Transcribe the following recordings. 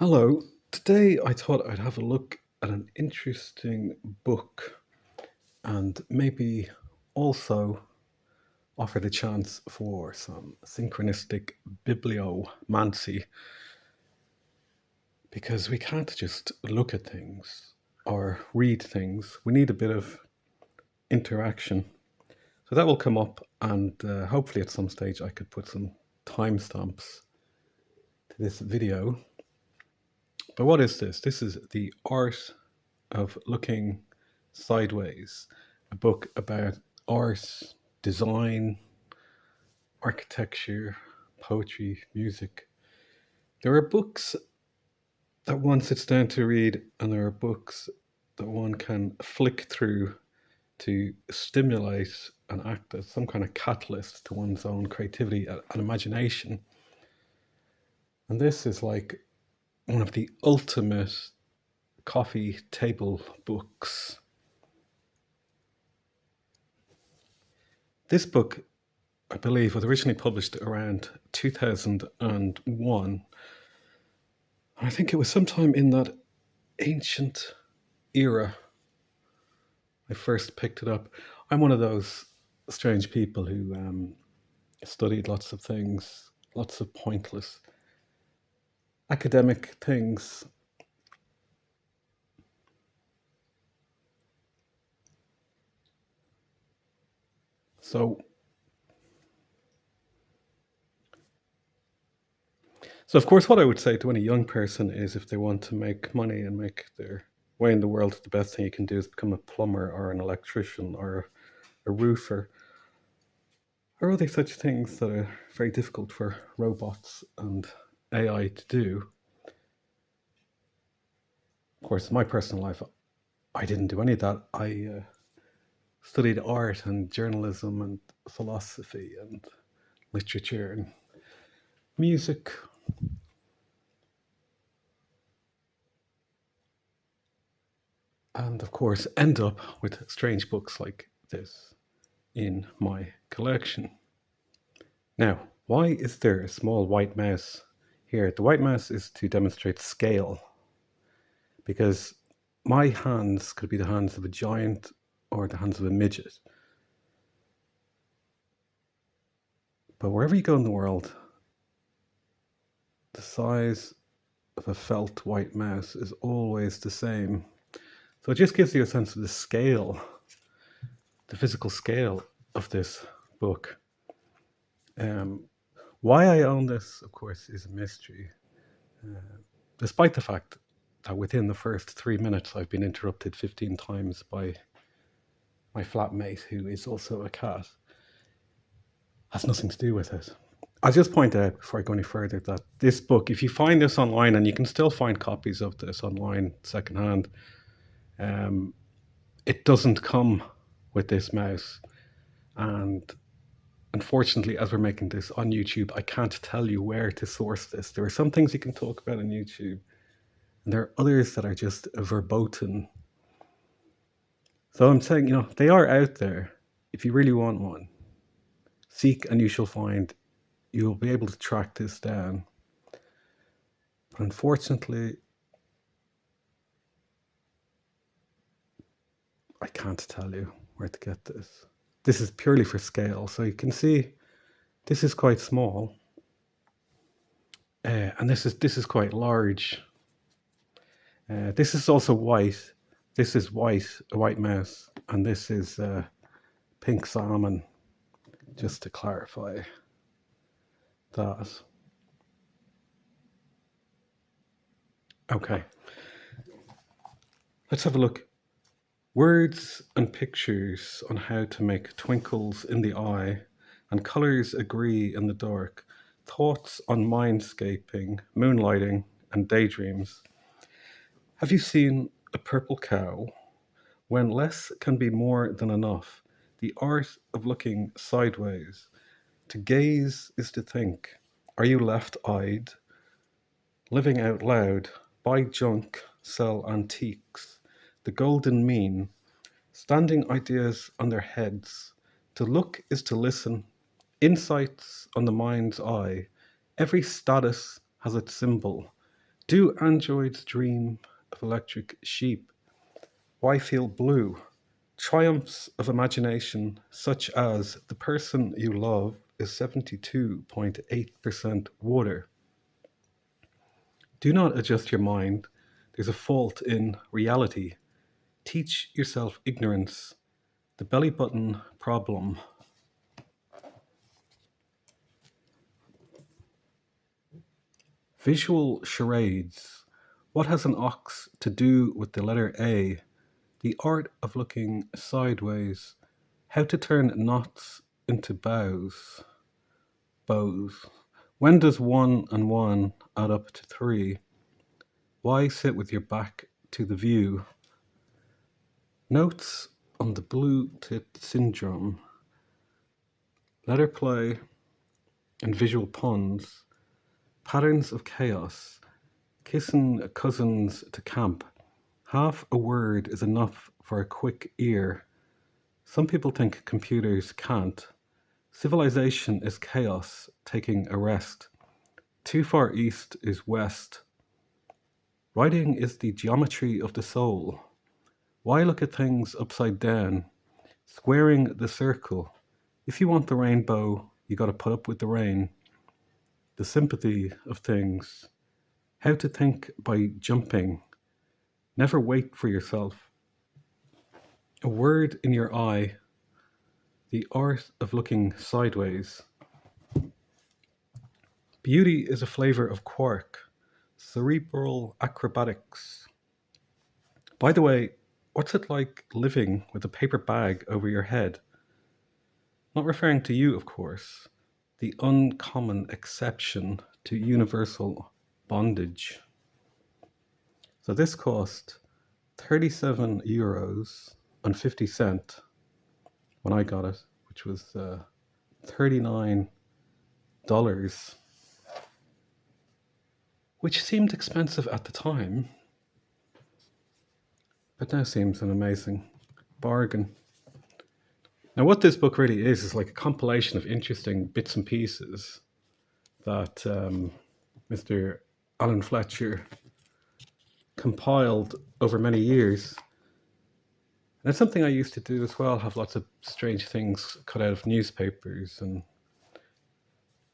Hello. Today I thought I'd have a look at an interesting book and maybe also offer the chance for some synchronistic bibliomancy, because we can't just look at things or read things. We need a bit of interaction. So that will come up, and hopefully at some stage I could put some timestamps to this video. But what is this? This is The Art of Looking Sideways, a book about art, design, architecture, poetry, music. There are books that one sits down to read, and there are books that one can flick through to stimulate and act as some kind of catalyst to one's own creativity and imagination. And this is like one of the ultimate coffee table books. This book, I believe, was originally published around 2001. And I think it was sometime in that ancient era I first picked it up. I'm one of those strange people who studied lots of things, lots of pointless academic things. So of course, what I would say to any young person is, if they want to make money and make their way in the world, the best thing you can do is become a plumber or an electrician or a roofer, or other such things that are very difficult for robots and AI to do. Of course, in my personal life, I didn't do any of that. I studied art and journalism and philosophy and literature and music. And of course, end up with strange books like this in my collection. Now, why is there a small white mouse here? The white mouse is to demonstrate scale, because my hands could be the hands of a giant or the hands of a midget. But wherever you go in the world, the size of a felt white mouse is always the same. So it just gives you a sense of the scale, the physical scale of this book. Why I own this, of course, is a mystery, despite the fact that within the first 3 minutes I've been interrupted 15 times by my flatmate, who is also a cat. Has nothing to do with it. I'll just point out before I go any further that this book, if you find this online, and you can still find copies of this online secondhand, it doesn't come with this mouse. And unfortunately, as we're making this on YouTube, I can't tell you where to source this. There are some things you can talk about on YouTube, and there are others that are just verboten. So I'm saying, they are out there. If you really want one, seek and you shall find. You'll be able to track this down. But unfortunately, I can't tell you where to get this. This is purely for scale. So you can see this is quite small. And this is quite large. This is also white. This is white, a white mouse. And this is pink salmon, just to clarify that. Okay. Let's have a look. Words and pictures on how to make twinkles in the eye and colours agree in the dark. Thoughts on mindscaping, moonlighting, and daydreams. Have you seen a purple cow? When less can be more than enough. The art of looking sideways. To gaze is to think. Are you left-eyed? Living out loud. Buy junk, sell antiques. The golden mean. Standing ideas on their heads. To look is to listen. Insights on the mind's eye. Every status has its symbol. Do androids dream of electric sheep? Why feel blue? Triumphs of imagination, such as the person you love is 72.8% water. Do not adjust your mind. There's a fault in reality. Teach yourself ignorance. The belly button problem. Visual charades. What has an ox to do with the letter A? The art of looking sideways. How to turn knots into bows. Bows. When does 1 and 1 add up to 3? Why sit with your back to the view? Notes on the blue tit syndrome. Letter play and visual puns. Patterns of chaos. Kissing cousins to camp. Half a word is enough for a quick ear. Some people think computers can't. Civilization is chaos taking a rest. Too far east is west. Writing is the geometry of the soul. Why look at things upside down? Squaring the circle. If you want the rainbow, you got to put up with the rain. The sympathy of things. How to think by jumping. Never wait for yourself. A word in your eye. The art of looking sideways. Beauty is a flavor of quark. Cerebral acrobatics. By the way, what's it like living with a paper bag over your head? Not referring to you, of course. The uncommon exception to universal bondage. So this cost €37.50 when I got it, which was $39, which seemed expensive at the time, but now seems an amazing bargain. Now, what this book really is like a compilation of interesting bits and pieces that Mr. Alan Fletcher compiled over many years. And it's something I used to do as well, have lots of strange things cut out of newspapers and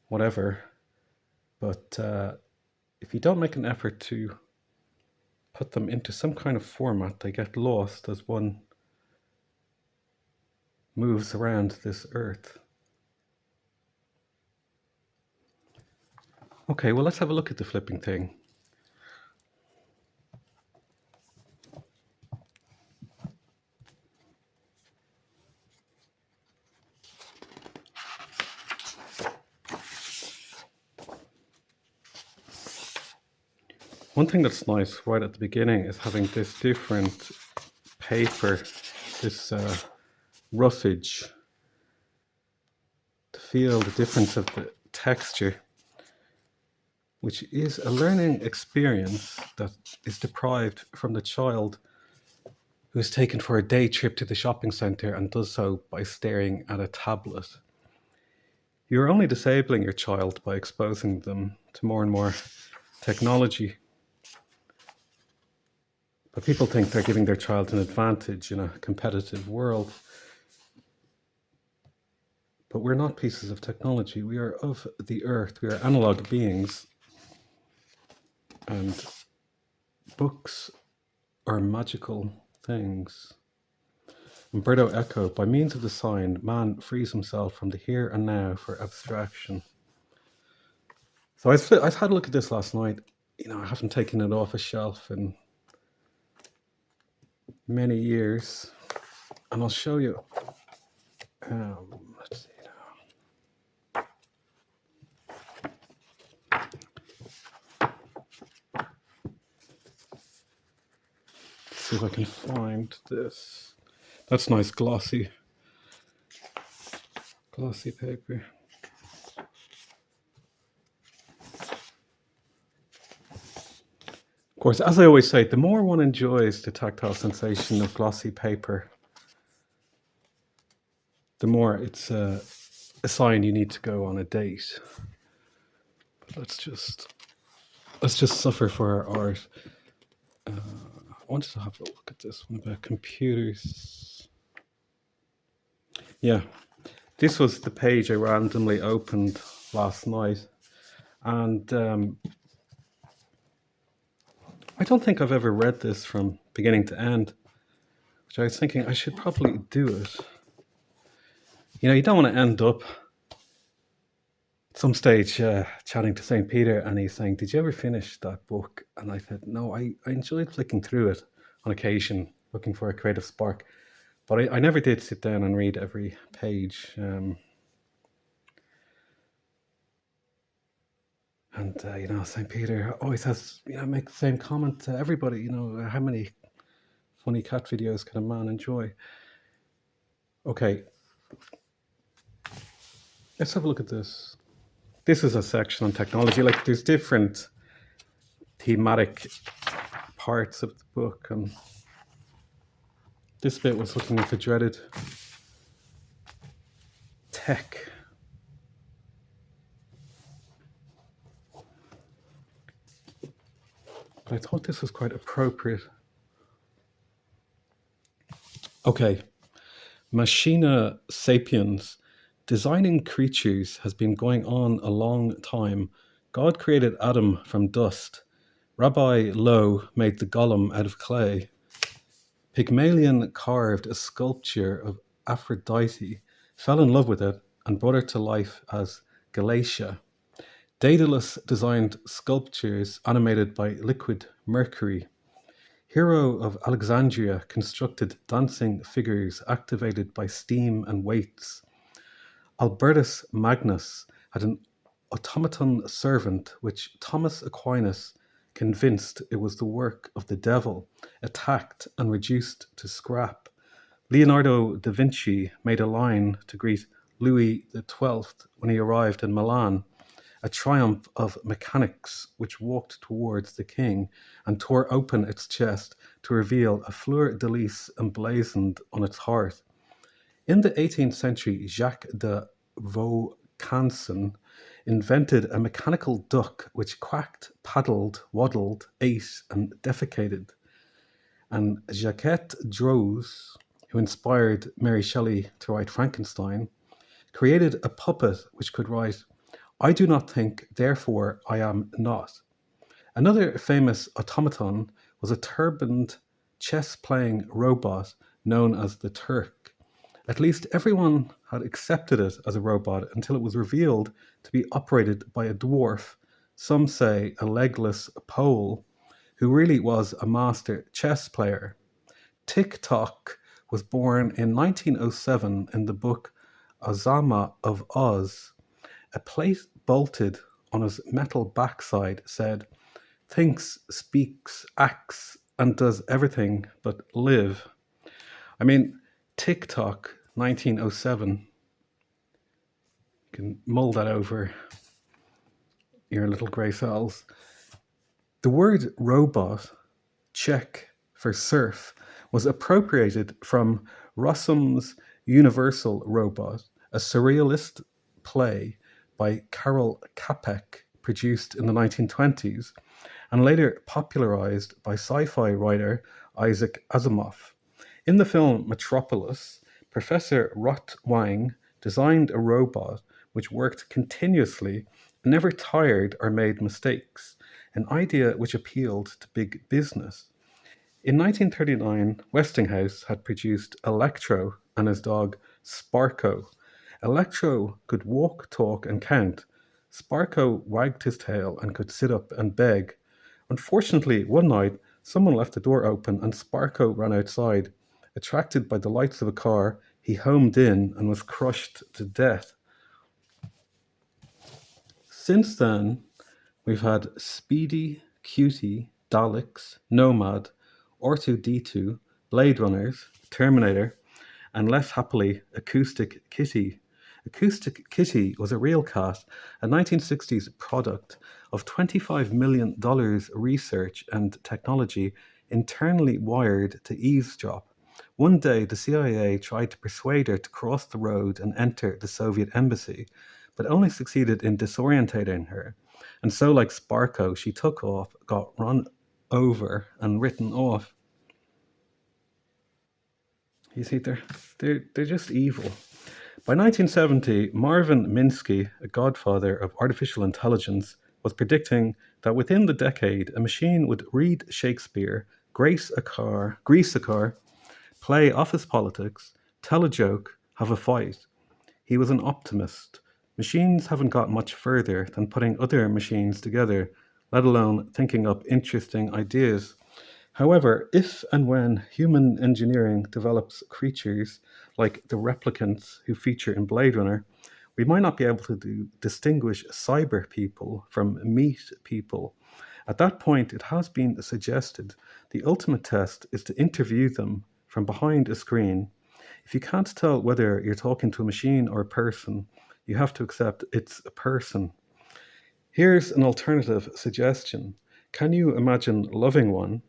whatever. But if you don't make an effort to put them into some kind of format, they get lost as one moves around this earth. Okay, well, let's have a look at the flipping thing. One thing that's nice right at the beginning is having this different paper, this roughage, to feel the difference of the texture, which is a learning experience that is deprived from the child who is taken for a day trip to the shopping centre and does so by staring at a tablet. You're only disabling your child by exposing them to more and more technology. But people think they're giving their child an advantage in a competitive world. But we're not pieces of technology. We are of the earth. We are analog beings. And books are magical things. Umberto Eco, by means of the sign, man frees himself from the here and now for abstraction. So I've had a look at this last night. I haven't taken it off a shelf in many years. And I'll show you. Let's see now. Let's see if I can find this. That's nice glossy paper. Of course, as I always say, the more one enjoys the tactile sensation of glossy paper, the more it's a sign you need to go on a date. But let's just let's just suffer for our art. I wanted to have a look at this one about computers. Yeah, this was the page I randomly opened last night, and I don't think I've ever read this from beginning to end, which I was thinking I should probably do it. You know, you don't want to end up at some stage chatting to St. Peter, and he's saying, "Did you ever finish that book?" And I said, "No, I enjoyed flicking through it on occasion, looking for a creative spark. But I never did sit down and read every page." And you know, St. Peter always has, you know, make the same comment to everybody. You know, how many funny cat videos can a man enjoy? Okay, let's have a look at this. This is a section on technology. Like, there's different thematic parts of the book, and this bit was looking at the dreaded tech. But I thought this was quite appropriate. Okay, Machina Sapiens. Designing creatures has been going on a long time. God created Adam from dust. Rabbi Lowe made the golem out of clay. Pygmalion carved a sculpture of Aphrodite, fell in love with it, and brought her to life as Galatia. Daedalus designed sculptures animated by liquid mercury. Hero of Alexandria constructed dancing figures activated by steam and weights. Albertus Magnus had an automaton servant which Thomas Aquinas, convinced it was the work of the devil, attacked and reduced to scrap. Leonardo da Vinci made a line to greet Louis XII when he arrived in Milan, a triumph of mechanics which walked towards the king and tore open its chest to reveal a fleur-de-lis emblazoned on its heart. In the 18th century, Jacques de Vaucanson invented a mechanical duck which quacked, paddled, waddled, ate, and defecated. And Jacques Droz, who inspired Mary Shelley to write Frankenstein, created a puppet which could write, "I do not think, therefore I am not." Another famous automaton was a turbaned chess-playing robot known as the Turk. At least everyone had accepted it as a robot until it was revealed to be operated by a dwarf, some say a legless Pole, who really was a master chess player. Tick-Tock was born in 1907 in the book Ozama of Oz. A plate bolted on his metal backside said, "Thinks, speaks, acts, and does everything but live." I mean, TikTok 1907. You can mull that over your little grey cells. The word robot, Czech for serf, was appropriated from Rossum's Universal Robot, a surrealist play by Karel Čapek produced in the 1920s and later popularized by sci-fi writer Isaac Asimov. In the film Metropolis, Professor Rot Wang designed a robot which worked continuously and never tired or made mistakes, an idea which appealed to big business. In 1939, Westinghouse had produced Electro and his dog Sparko. Electro could walk, talk, and count. Sparko wagged his tail and could sit up and beg. Unfortunately, one night, someone left the door open and Sparko ran outside. Attracted by the lights of a car, he homed in and was crushed to death. Since then, we've had Speedy, Cutie, Daleks, Nomad, R2D2, Blade Runners, Terminator, and less happily, Acoustic Kitty. Acoustic Kitty was a real cat, a 1960s product of $25 million research and technology internally wired to eavesdrop. One day, the CIA tried to persuade her to cross the road and enter the Soviet embassy, but only succeeded in disorientating her. And so, like Sparko, she took off, got run over and written off. You see, they're just evil. By 1970, Marvin Minsky, a godfather of artificial intelligence, was predicting that within the decade, a machine would read Shakespeare, grease a car, play office politics, tell a joke, have a fight. He was an optimist. Machines haven't got much further than putting other machines together, let alone thinking up interesting ideas. However, if and when human engineering develops creatures like the replicants who feature in Blade Runner, we might not be able to distinguish cyber people from meat people. At that point, it has been suggested the ultimate test is to interview them from behind a screen. If you can't tell whether you're talking to a machine or a person, you have to accept it's a person. Here's an alternative suggestion. Can you imagine loving one?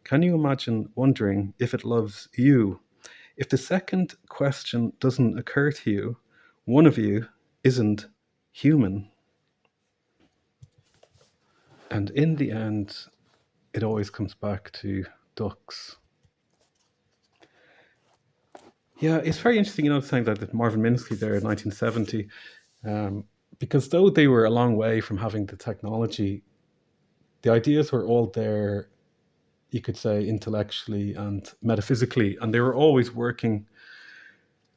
Can you imagine wondering if it loves you? If the second question doesn't occur to you, one of you isn't human. And in the end, it always comes back to ducks. Yeah, it's very interesting, saying that Marvin Minsky there in 1970, because though they were a long way from having the technology, the ideas were all there, you could say, intellectually and metaphysically, and they were always working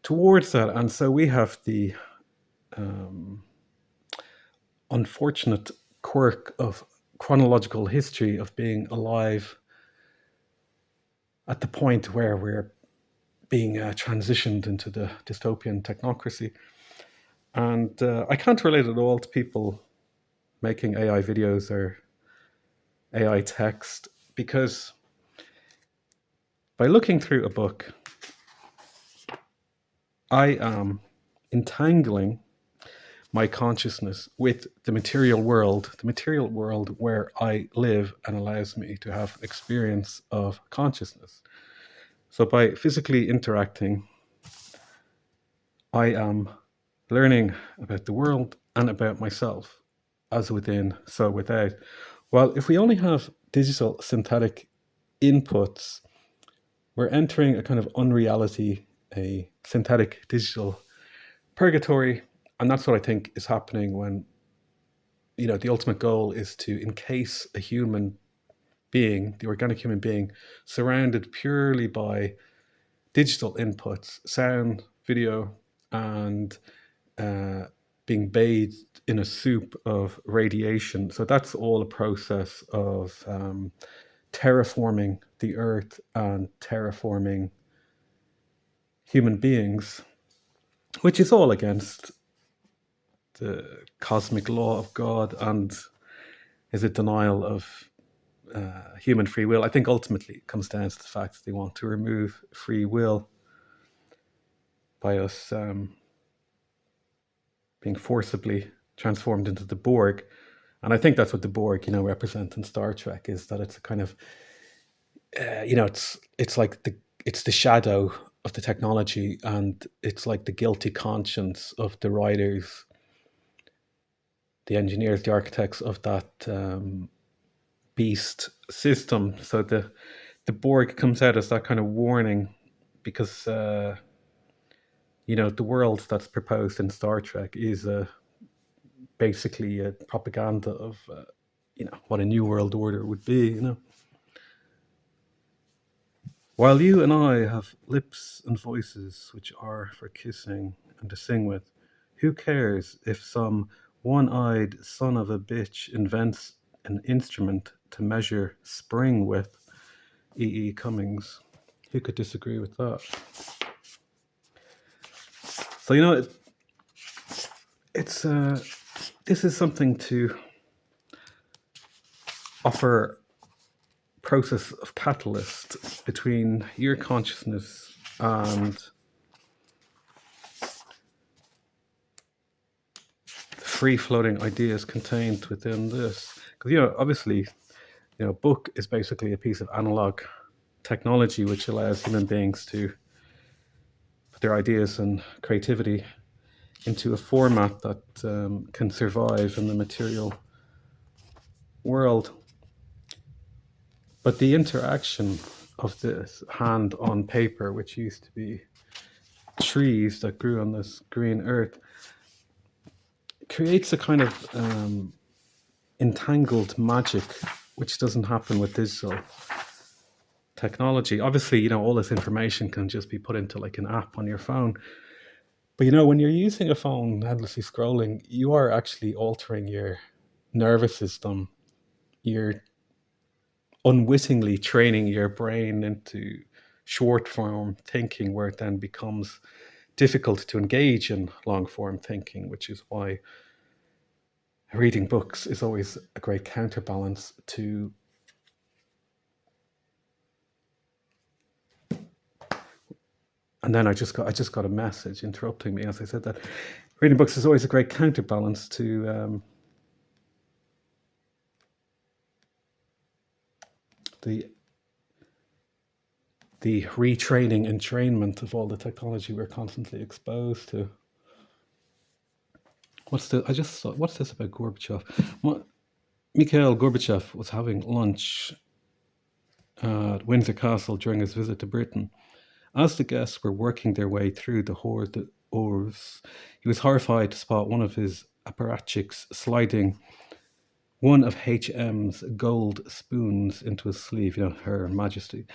towards that. And so we have the unfortunate quirk of chronological history of being alive at the point where we're being transitioned into the dystopian technocracy. And I can't relate at all to people making AI videos or AI text, because by looking through a book, I am entangling my consciousness with the material world where I live and allows me to have experience of consciousness. So by physically interacting, I am learning about the world and about myself, as within, so without. Well, if we only have digital synthetic inputs, we're entering a kind of unreality, a synthetic digital purgatory. And that's what I think is happening when, the ultimate goal is to encase a human being, the organic human being, surrounded purely by digital inputs, sound, video, and being bathed in a soup of radiation. So that's all a process of terraforming the earth and terraforming human beings, which is all against the cosmic law of God and is a denial of human free will. I think ultimately it comes down to the fact that they want to remove free will by us being forcibly transformed into the Borg. And I think that's what the Borg, represent in Star Trek, is that it's a kind of, it's like it's the shadow of the technology, and it's like the guilty conscience of the writers, the engineers, the architects of that beast system. So the Borg comes out as that kind of warning, because the world that's proposed in Star Trek is basically a propaganda of what a new world order would be. While you and I have lips and voices which are for kissing and to sing with, who cares if some one-eyed son of a bitch invents an instrument to measure spring with? E. E. Cummings. Who could disagree with that? So it's this is something to offer process of catalyst between your consciousness and free-floating ideas contained within this. Because obviously, a book is basically a piece of analog technology which allows human beings to put their ideas and creativity into a format that can survive in the material world. But the interaction of this hand on paper, which used to be trees that grew on this green earth, creates a kind of entangled magic, which doesn't happen with digital technology. Obviously, all this information can just be put into like an app on your phone. But when you're using a phone endlessly scrolling, you are actually altering your nervous system. You're unwittingly training your brain into short form thinking, where it then becomes difficult to engage in long form thinking, which is why reading books is always a great counterbalance to and then I just got a message interrupting me as I said that. Reading books is always a great counterbalance to the retraining and trainment of all the technology we're constantly exposed to. What's this about Gorbachev? Mikhail Gorbachev was having lunch at Windsor Castle during his visit to Britain. As the guests were working their way through the hors d'oeuvres, he was horrified to spot one of his apparatchiks sliding one of HM's gold spoons into his sleeve, Her Majesty.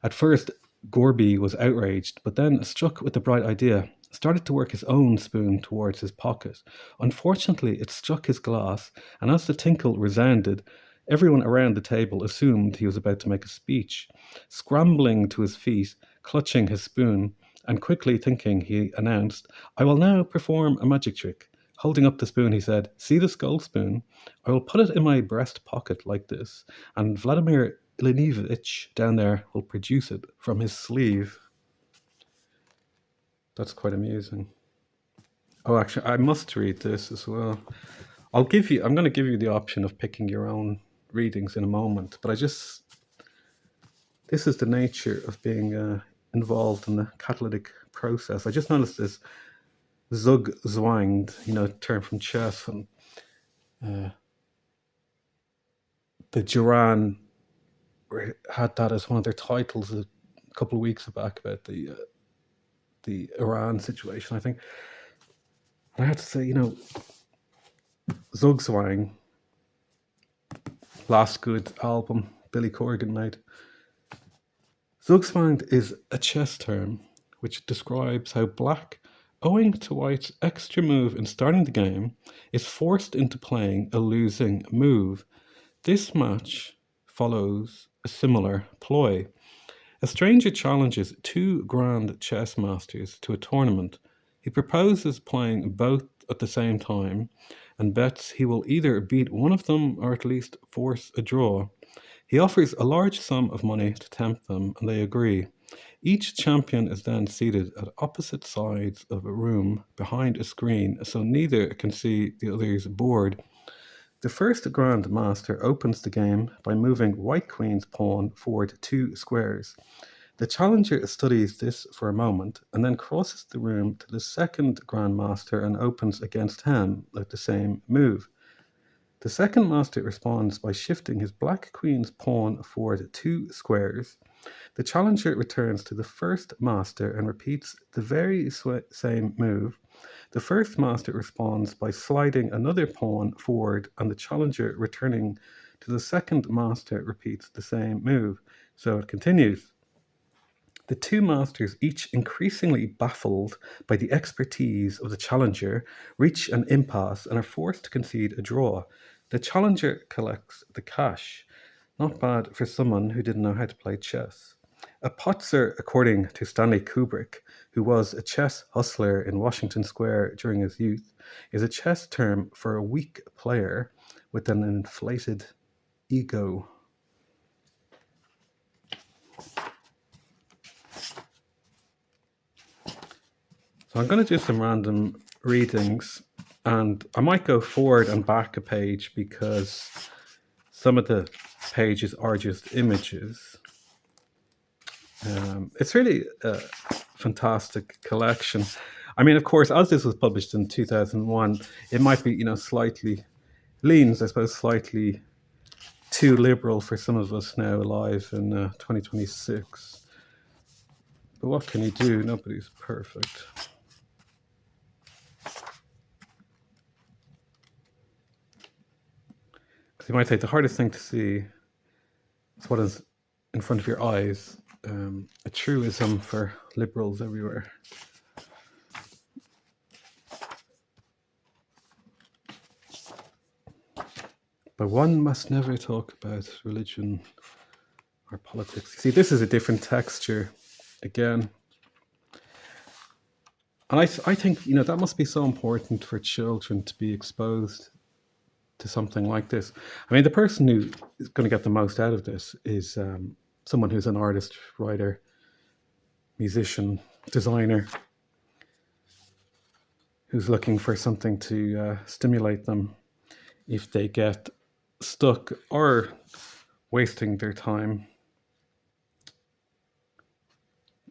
At first, Gorby was outraged, but then, struck with the bright idea, started to work his own spoon towards his pocket. Unfortunately, it struck his glass, and as the tinkle resounded, everyone around the table assumed he was about to make a speech. Scrambling to his feet, clutching his spoon, and quickly thinking, he announced, "I will now perform a magic trick." Holding up the spoon, he said, "See this gold spoon? I will put it in my breast pocket like this, and Vladimir Ilyinich down there will produce it from his sleeve." That's quite amusing. Oh, actually, I must read this as well. I'm going to give you the option of picking your own readings in a moment, but this is the nature of being involved in the catalytic process. I just noticed this Zugzwanged, term from chess, and the Duran had that as one of their titles a couple of weeks back about the Iran situation, I think. And I had to say, Zugzwang, last good album Billy Corgan made. Zugzwang is a chess term which describes how black, owing to white's extra move in starting the game, is forced into playing a losing move. This match follows a similar ploy. A stranger challenges two grand chess masters to a tournament. He proposes playing both at the same time and bets he will either beat one of them or at least force a draw. He offers a large sum of money to tempt them, and they agree. Each champion is then seated at opposite sides of a room behind a screen, so neither can see the other's board. The first Grand Master opens the game by moving White Queen's pawn forward 2 squares. The challenger studies this for a moment and then crosses the room to the second Grand Master and opens against him with the same move. The second master responds by shifting his Black Queen's pawn forward 2 squares. The challenger returns to the first master and repeats the very same move. The first master responds by sliding another pawn forward, and the challenger, returning to the second master, repeats the same move. So it continues. The two masters, each increasingly baffled by the expertise of the challenger, reach an impasse and are forced to concede a draw. The challenger collects the cash. Not bad for someone who didn't know how to play chess. A potzer, according to Stanley Kubrick, who was a chess hustler in Washington Square during his youth, is a chess term for a weak player with an inflated ego. So I'm going to do some random readings, and I might go forward and back a page because some of the pages are just images. It's really a fantastic collection. I mean, of course, as this was published in 2001, it might be, slightly leans, I suppose, slightly too liberal for some of us now alive in 2026. But what can you do? Nobody's perfect. Because you might say the hardest thing to see is what is in front of your eyes, a truism for liberals everywhere. But one must never talk about religion or politics. You see, this is a different texture again. And I think, that must be so important for children to be exposed to something like this. I mean, the person who is going to get the most out of this is someone who's an artist, writer, musician, designer, who's looking for something to stimulate them if they get stuck or wasting their time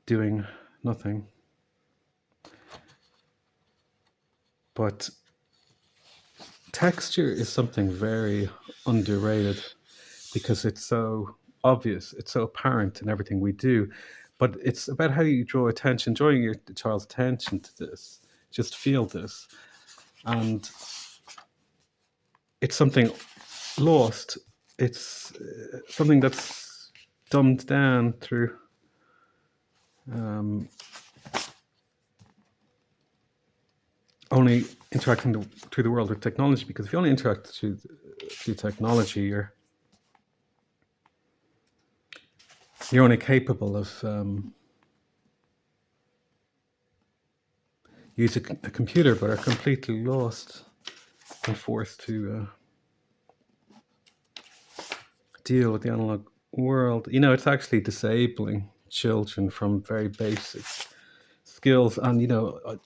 doing nothing. But texture is something very underrated because it's so obvious, it's so apparent in everything we do. But it's about how you draw attention, drawing your child's attention to this. Just feel this. And it's something lost. It's something that's dumbed down through only interacting through the world with technology. Because if you only interact through technology, you're only capable of using a computer, but are completely lost and forced to deal with the analog world. It's actually disabling children from very basic skills. And,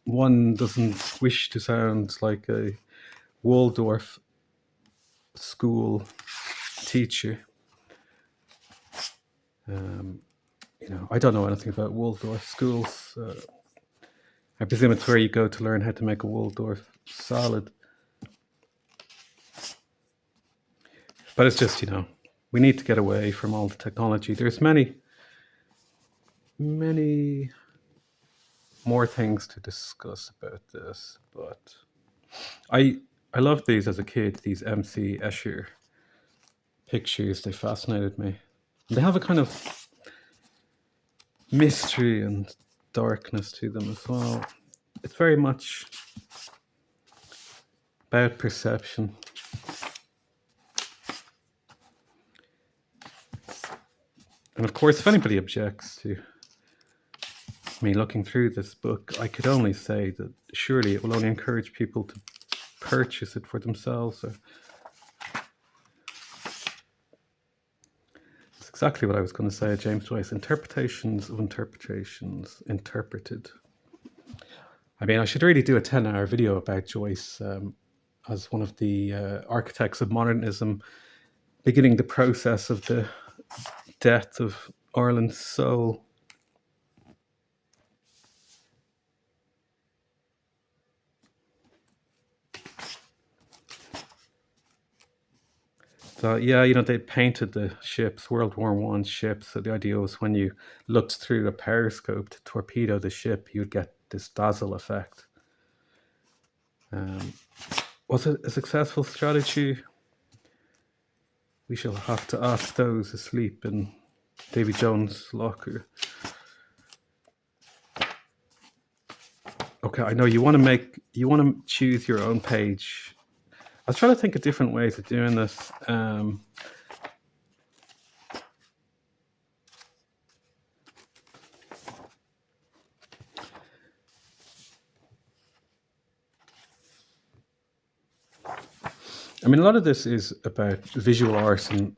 one doesn't wish to sound like a Waldorf school teacher. I don't know anything about Waldorf schools. I presume it's where you go to learn how to make a Waldorf salad. But it's just, we need to get away from all the technology. There's many more things to discuss about this, but I loved these as a kid, these MC Escher pictures. They fascinated me. They have a kind of mystery and darkness to them as well. It's very much about perception. And of course, if anybody objects to me looking through this book, I could only say that surely it will only encourage people to purchase it for themselves. It's exactly what I was going to say, James Joyce. Interpretations of interpretations, interpreted. I mean, I should really do a 10-hour video about Joyce as one of the architects of modernism, beginning the process of the death of Ireland's soul. So yeah, they painted the ships, World War I ships. So the idea was when you looked through a periscope to torpedo the ship, you'd get this dazzle effect. Was it a successful strategy? We shall have to ask those asleep in Davy Jones' locker. Okay, I know you want to choose your own page. I was trying to think of different ways of doing this. I mean, a lot of this is about visual art and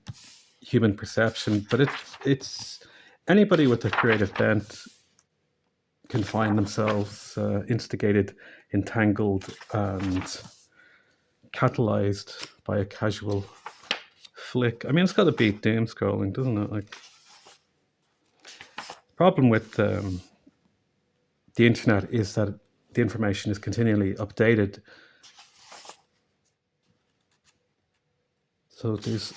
human perception, but it's anybody with a creative bent can find themselves instigated, entangled, and catalyzed by a casual flick. I mean, it's got to beat doom scrolling, doesn't it? Like, the problem with the internet is that the information is continually updated. So there's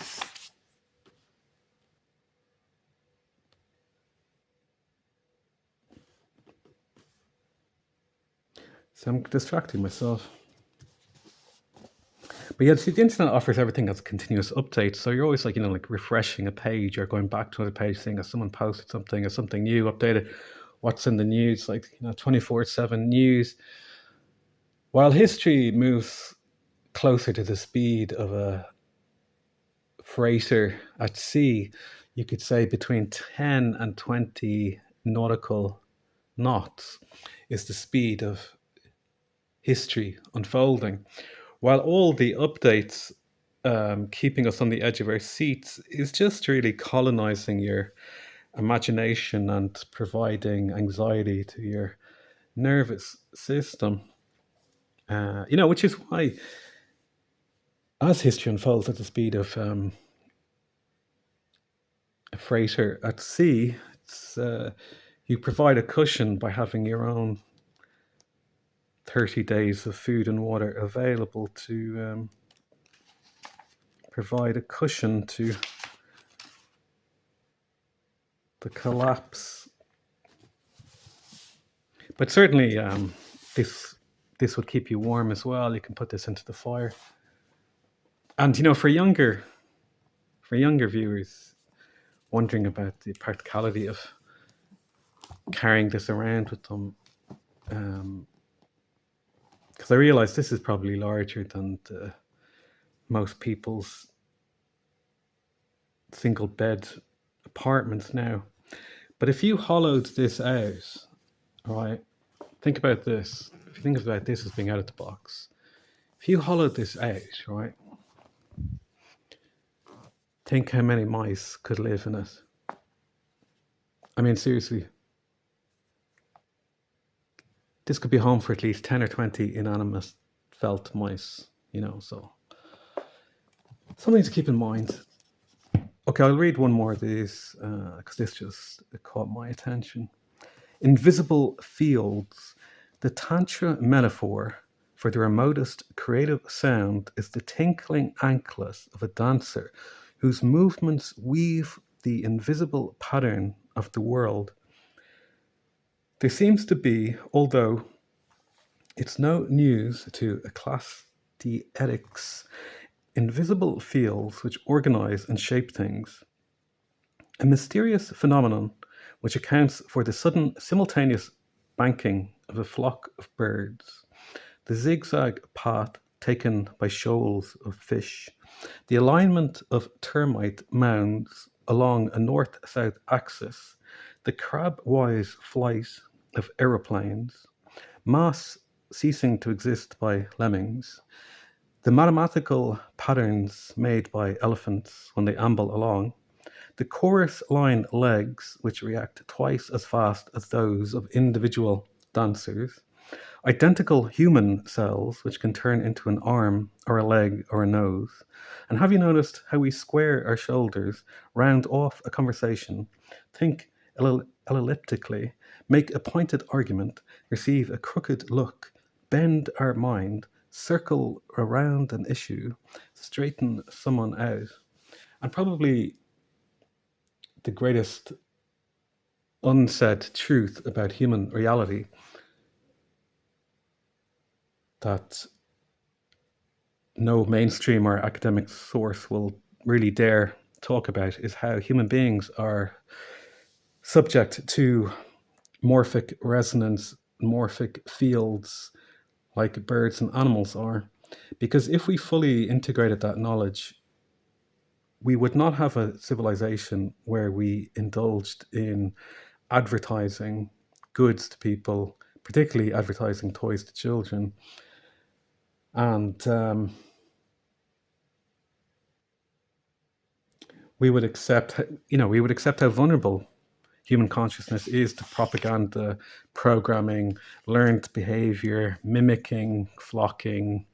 So I'm distracting myself. But yeah, see, the internet offers everything as continuous updates. So you're always like, like refreshing a page or going back to another page, saying, has someone posted something, or something new updated, what's in the news, like, 24/7 news. While history moves closer to the speed of a freighter at sea, you could say between 10 and 20 nautical knots is the speed of history unfolding. While all the updates keeping us on the edge of our seats is just really colonizing your imagination and providing anxiety to your nervous system. Which is why, as history unfolds at the speed of a freighter at sea, you provide a cushion by having your own 30 days of food and water available to provide a cushion to the collapse. But certainly, this would keep you warm as well. You can put this into the fire. And for younger viewers wondering about the practicality of carrying this around with them, because I realize this is probably larger than most people's single bed apartments now. But if you hollowed this out, right? Think about this. If you think about this as being out of the box, if you hollowed this out, right? Think how many mice could live in it. I mean, seriously. This could be home for at least 10 or 20 inanimate felt mice, so something to keep in mind. Okay, I'll read one more of these because this just caught my attention. Invisible fields. The Tantra metaphor for the remotest creative sound is the tinkling anklet of a dancer whose movements weave the invisible pattern of the world. There seems to be, although it's no news to ecclesiastics, invisible fields which organize and shape things, a mysterious phenomenon which accounts for the sudden simultaneous banking of a flock of birds, the zigzag path taken by shoals of fish, the alignment of termite mounds along a north-south axis, the crab-wise flight of aeroplanes, mass ceasing to exist by lemmings, the mathematical patterns made by elephants when they amble along, the chorus line legs which react twice as fast as those of individual dancers, identical human cells which can turn into an arm or a leg or a nose. And have you noticed how we square our shoulders, round off a conversation, think elliptically, make a pointed argument, receive a crooked look, bend our mind, circle around an issue, straighten someone out? And probably the greatest unsaid truth about human reality that no mainstream or academic source will really dare talk about is how human beings are subject to morphic resonance, morphic fields like birds and animals are. Because if we fully integrated that knowledge, we would not have a civilization where we indulged in advertising goods to people, particularly advertising toys to children. And we would accept how vulnerable human consciousness is to propaganda, programming, learned behavior, mimicking, flocking.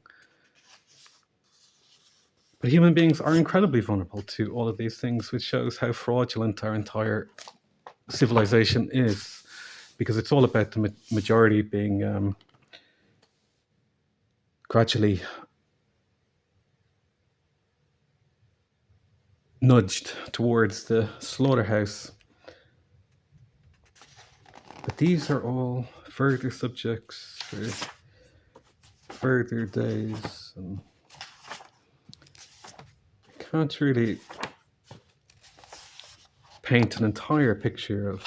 But human beings are incredibly vulnerable to all of these things, which shows how fraudulent our entire civilization is, because it's all about the majority being gradually nudged towards the slaughterhouse. But these are all further subjects for further days. And can't really paint an entire picture of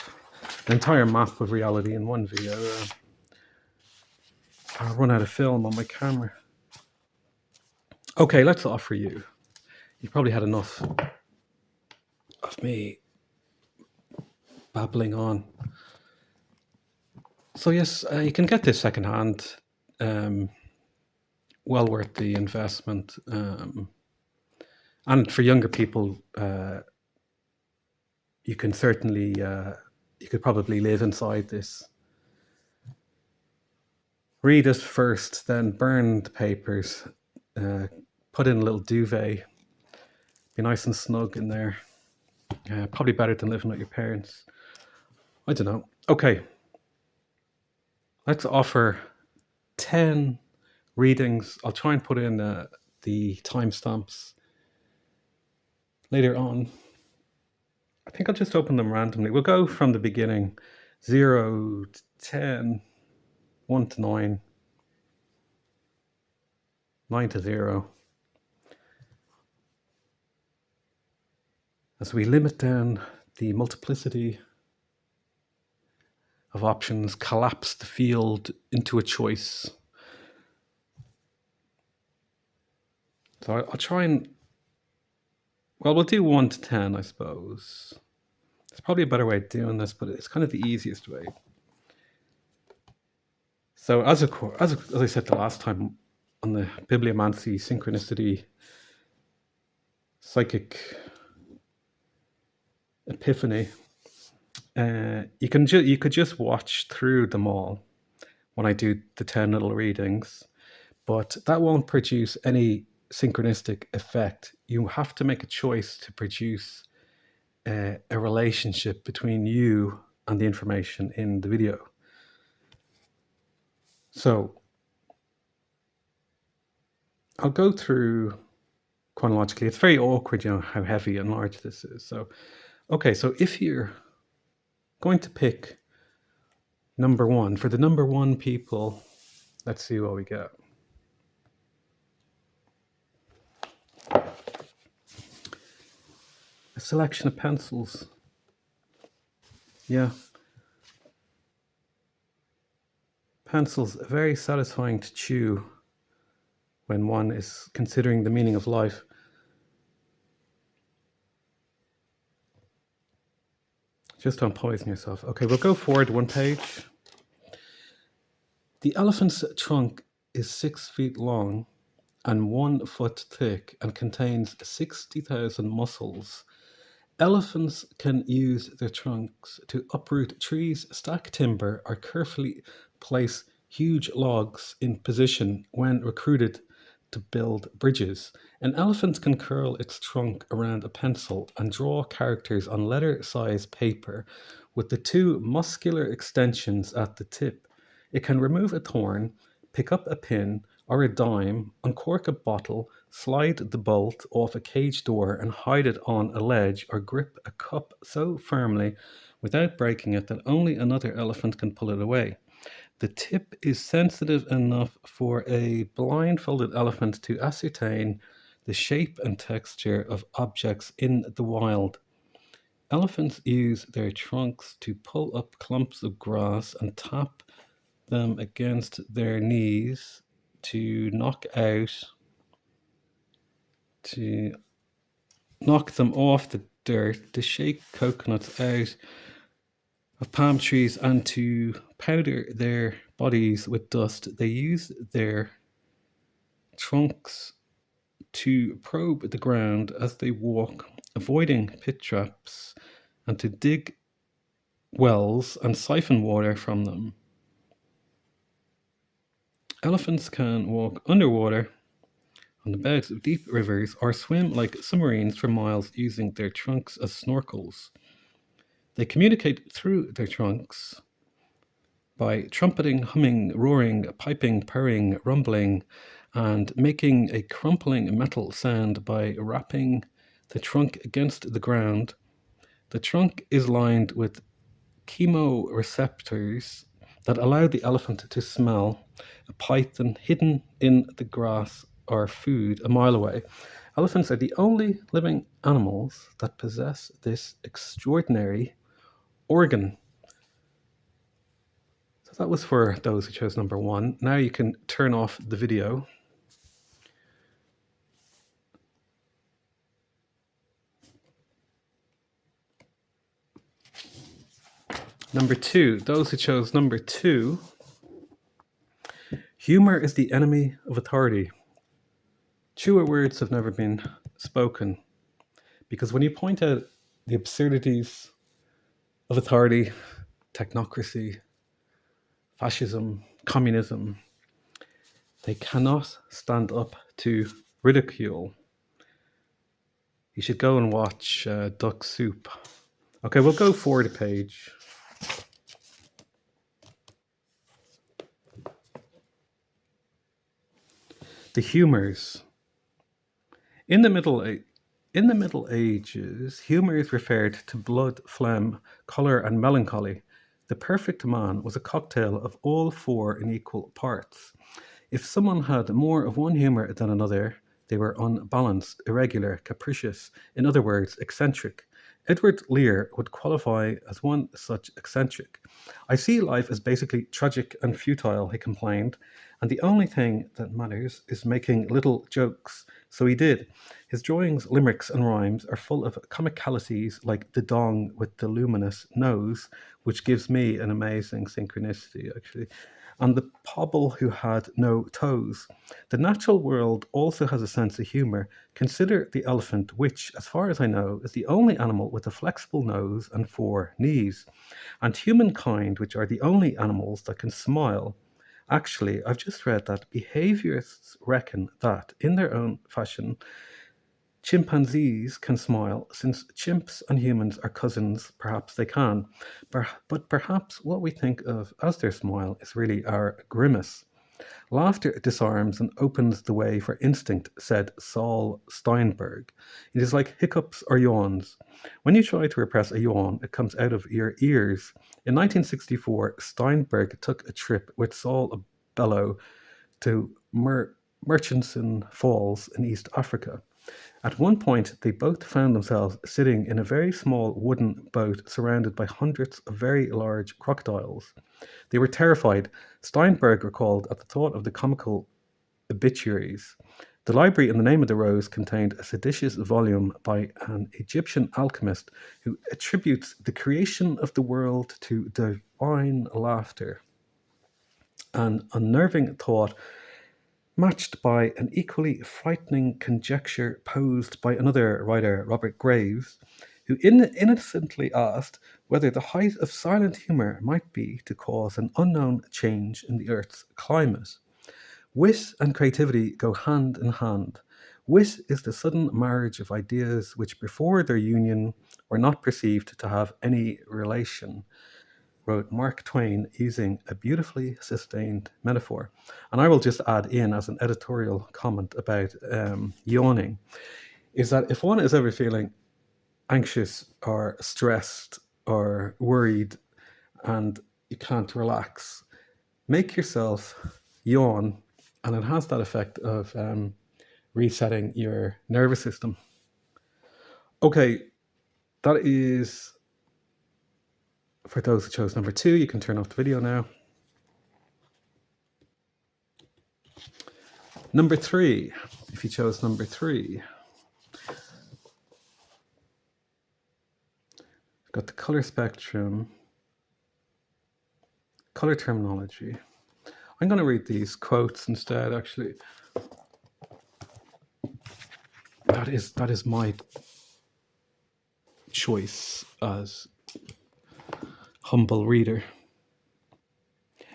an entire map of reality in one video. I'll run out of film on my camera. Okay, let's offer you. You've probably had enough of me babbling on. So yes, you can get this secondhand. Well worth the investment. And for younger people, you can certainly, you could probably live inside this. Read it first, then burn the papers. Put in a little duvet. Be nice and snug in there. Probably better than living with your parents. I don't know. Okay. Let's offer 10 readings. I'll try and put in the timestamps later on. I think I'll just open them randomly. We'll go from the beginning, 0 to 10, 1 to 9, 9 to 0. As we limit down the multiplicity of options, collapse the field into a choice. So I'll try and, well, we'll do 1 to 10, I suppose. There's probably a better way of doing this, but it's kind of the easiest way. So as I said the last time on the Bibliomancy Synchronicity psychic epiphany, you could just watch through them all when I do the 10 little readings, but that won't produce any synchronistic effect. You have to make a choice to produce a relationship between you and the information in the video. So I'll go through chronologically. It's very awkward, how heavy and large this is. So, okay, so if you're going to pick number 1, for the number 1 people, let's see what we get. A selection of pencils. Yeah. Pencils are very satisfying to chew when one is considering the meaning of life. Just don't poison yourself. Okay, we'll go forward 1 page. The elephant's trunk is 6 feet long and 1 foot thick and contains 60,000 muscles. Elephants can use their trunks to uproot trees, stack timber, or carefully place huge logs in position when recruited to build bridges. An elephant can curl its trunk around a pencil and draw characters on letter-size paper with the 2 muscular extensions at the tip. It can remove a thorn, pick up a pin or a dime, uncork a bottle, slide the bolt off a cage door and hide it on a ledge, or grip a cup so firmly without breaking it that only another elephant can pull it away. The tip is sensitive enough for a blindfolded elephant to ascertain the shape and texture of objects in the wild. Elephants use their trunks to pull up clumps of grass and tap them against their knees to knock them off the dirt, to shake coconuts out of palm trees, and to powder their bodies with dust. They use their trunks to probe the ground as they walk, avoiding pit traps, and to dig wells and siphon water from them. Elephants can walk underwater on the beds of deep rivers or swim like submarines for miles using their trunks as snorkels. They communicate through their trunks by trumpeting, humming, roaring, piping, purring, rumbling, and making a crumpling metal sound by rapping the trunk against the ground. The trunk is lined with chemoreceptors that allowed the elephant to smell a python hidden in the grass or food a mile away. Elephants are the only living animals that possess this extraordinary organ. So that was for those who chose number 1. Now you can turn off the video. Number 2, those who chose number 2. Humor is the enemy of authority. Truer words have never been spoken. Because when you point out the absurdities of authority, technocracy, fascism, communism, they cannot stand up to ridicule. You should go and watch Duck Soup. Okay, we'll go forward a page. The humours. In the Middle Ages, humours referred to blood, phlegm, colour, and melancholy. The perfect man was a cocktail of all 4 in equal parts. If someone had more of one humour than another, they were unbalanced, irregular, capricious, in other words, eccentric. Edward Lear would qualify as one such eccentric. I see life as basically tragic and futile, he complained, and the only thing that matters is making little jokes. So he did. His drawings, limericks, and rhymes are full of comicalities like the dong with the luminous nose, which gives me an amazing synchronicity, actually, and the pobble who had no toes. The natural world also has a sense of humour. Consider the elephant, which, as far as I know, is the only animal with a flexible nose and 4 knees, and humankind, which are the only animals that can smile. Actually, I've just read that behaviourists reckon that, in their own fashion, chimpanzees can smile. Since chimps and humans are cousins, perhaps they can. But perhaps what we think of as their smile is really our grimace. Laughter disarms and opens the way for instinct, said Saul Steinberg. It is like hiccups or yawns. When you try to repress a yawn, it comes out of your ears. In 1964, Steinberg took a trip with Saul Bellow to Murchison Falls in East Africa. At one point, they both found themselves sitting in a very small wooden boat surrounded by hundreds of very large crocodiles. They were terrified, Steinberg recalled, at the thought of the comical obituaries. The library in the Name of the Rose contained a seditious volume by an Egyptian alchemist who attributes the creation of the world to divine laughter. An unnerving thought matched by an equally frightening conjecture posed by another writer, Robert Graves, who innocently asked whether the height of silent humour might be to cause an unknown change in the Earth's climate. Wit and creativity go hand in hand. Wit is the sudden marriage of ideas which before their union were not perceived to have any relation, wrote Mark Twain using a beautifully sustained metaphor. And I will just add in as an editorial comment about yawning, is that if one is ever feeling anxious or stressed or worried and you can't relax, make yourself yawn, and it has that effect of resetting your nervous system. Okay, that is for those who chose number 2. You can turn off the video now. Number 3, if you chose number 3. We've got the color spectrum, color terminology. I'm going to read these quotes instead, actually. That is my choice as humble reader.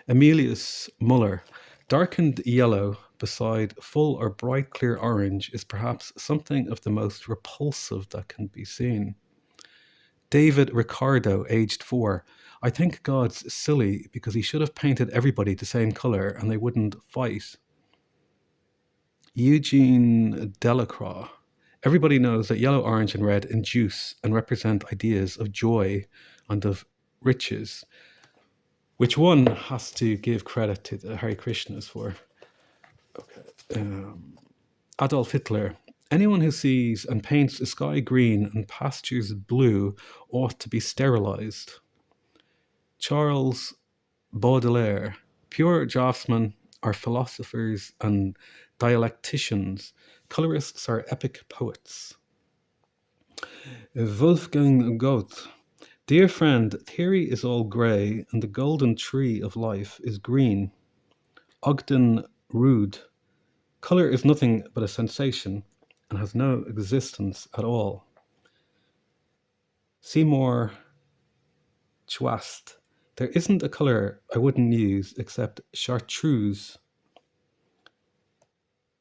Emilius Muller, darkened yellow beside full or bright clear orange is perhaps something of the most repulsive that can be seen. David Ricardo, aged 4, I think God's silly because he should have painted everybody the same color and they wouldn't fight. Eugene Delacroix, everybody knows that yellow, orange, and red induce and represent ideas of joy and of riches. which one has to give credit to the Hare Krishnas for? Okay. Adolf Hitler. Anyone who sees and paints a sky green and pastures blue ought to be sterilized. Charles Baudelaire. Pure draftsmen are philosophers and dialecticians. Colorists are epic poets. Wolfgang Goethe. Dear friend, theory is all grey, and the golden tree of life is green. Ogden Rood. Colour is nothing but a sensation, and has no existence at all. Seymour Chwast. There isn't a colour I wouldn't use except chartreuse.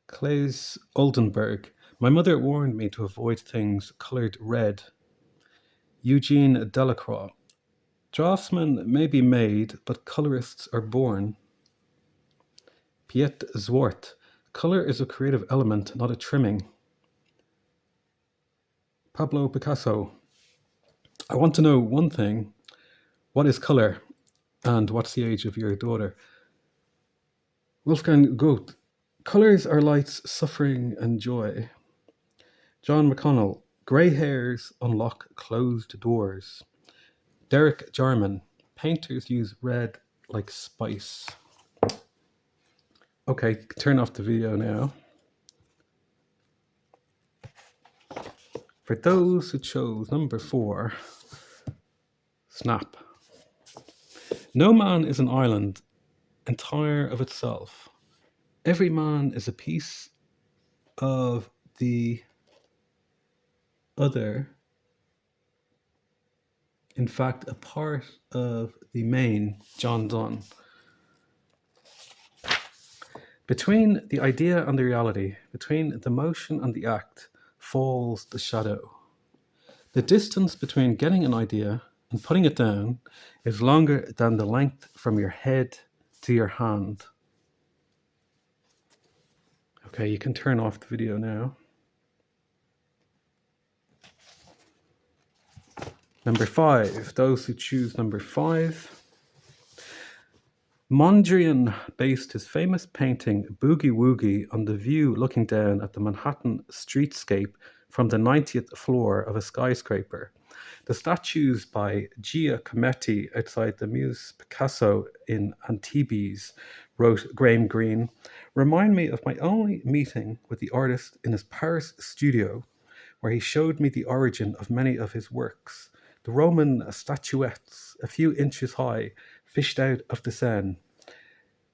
Claes Oldenburg. My mother warned me to avoid things coloured red. Eugene Delacroix. Draftsmen may be made, but colourists are born. Piet Zwart. Colour is a creative element, not a trimming. Pablo Picasso. I want to know one thing. What is colour? And what's the age of your daughter? Wolfgang Goethe. Colours are lights, suffering, and joy. John McConnell. Grey hairs unlock closed doors. Derek Jarman. Painters use red like spice. Okay, turn off the video now. For those who chose number 4, snap. No man is an island, entire of itself. Every man is a piece of the other, in fact, a part of the main. John Donne. Between the idea and the reality, between the motion and the act, falls the shadow. The distance between getting an idea and putting it down is longer than the length from your head to your hand. Okay, you can turn off the video now. Number 5, those who choose number 5. Mondrian based his famous painting Boogie Woogie on the view looking down at the Manhattan streetscape from the 90th floor of a skyscraper. The statues by Giacometti outside the Muse Picasso in Antibes, wrote Graham Greene, remind me of my only meeting with the artist in his Paris studio, where he showed me the origin of many of his works. The Roman statuettes, a few inches high, fished out of the Seine.